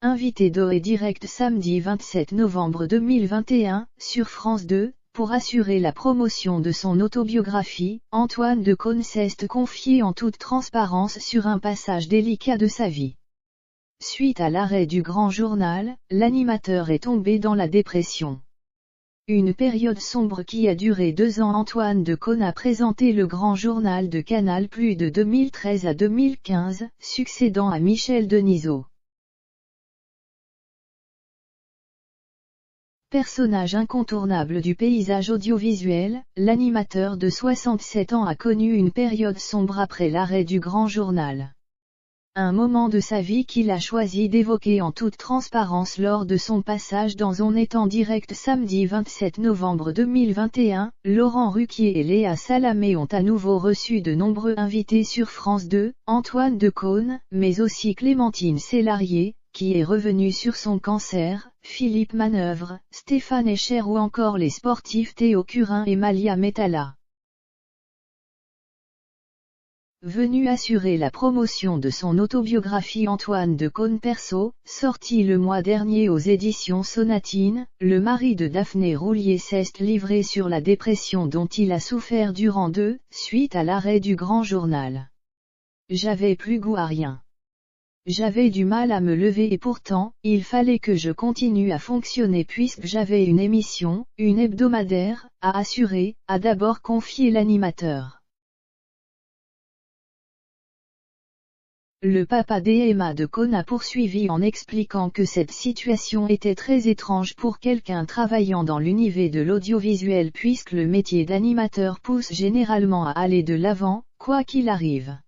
Invité d'O Direct samedi 27 novembre 2021, sur France 2, pour assurer la promotion de son autobiographie, Antoine Decaune s'est confié en toute transparence sur un passage délicat de sa vie. Suite à l'arrêt du Grand Journal, l'animateur est tombé dans la dépression. Une période sombre qui a duré 2 ans. Antoine Decaune a présenté le Grand Journal de Canal+ de 2013 à 2015, succédant à Michel Denisot. Personnage incontournable du paysage audiovisuel, l'animateur de 67 ans a connu une période sombre après l'arrêt du Grand Journal. Un moment de sa vie qu'il a choisi d'évoquer en toute transparence lors de son passage dans On est en direct samedi 27 novembre 2021, Laurent Ruquier et Léa Salamé ont à nouveau reçu de nombreux invités sur France 2, Antoine Decaune, mais aussi Clémentine Célarié, qui est revenu sur son cancer, Philippe Manœuvre, Stéphane Echer ou encore les sportifs Théo Curin et Malia Metala. Venu assurer la promotion de son autobiographie Antoine Decaune perso, sortie le mois dernier aux éditions Sonatine, le mari de Daphné Roulier s'est livré sur la dépression dont il a souffert durant 2, suite à l'arrêt du Grand Journal. J'avais plus goût à rien. J'avais du mal à me lever et pourtant, il fallait que je continue à fonctionner puisque j'avais une émission, une hebdomadaire, à assurer, a d'abord confié l'animateur. Le papa d'Emma Decaune a poursuivi en expliquant que cette situation était très étrange pour quelqu'un travaillant dans l'univers de l'audiovisuel puisque le métier d'animateur pousse généralement à aller de l'avant, quoi qu'il arrive.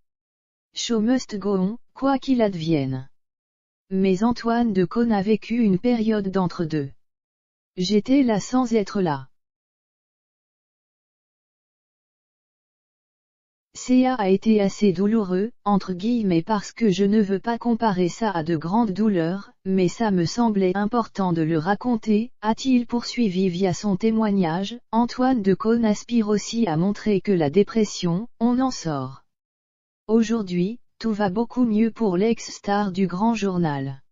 Show must go on, quoi qu'il advienne. Mais Antoine Decaune a vécu une période d'entre-deux. J'étais là sans être là. Ça a été assez douloureux, entre guillemets parce que je ne veux pas comparer ça à de grandes douleurs, mais ça me semblait important de le raconter, a-t-il poursuivi via son témoignage. Antoine Decaune aspire aussi à montrer que la dépression, on en sort. Aujourd'hui, tout va beaucoup mieux pour l'ex-star du Grand Journal.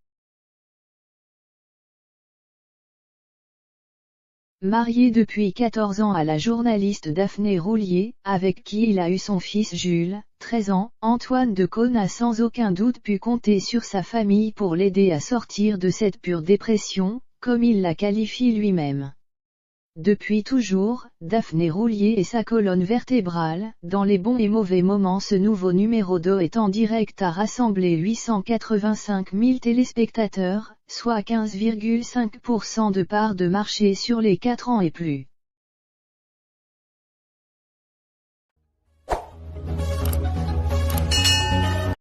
Marié depuis 14 ans à la journaliste Daphné Roulier, avec qui il a eu son fils Jules, 13 ans, Antoine Decaune a sans aucun doute pu compter sur sa famille pour l'aider à sortir de cette pure dépression, comme il la qualifie lui-même. Depuis toujours, Daphné Roulier est sa colonne vertébrale. Dans les bons et mauvais moments, ce nouveau numéro d'O est en direct a rassemblé 885 000 téléspectateurs, soit 15,5% de part de marché sur les 4 ans et plus.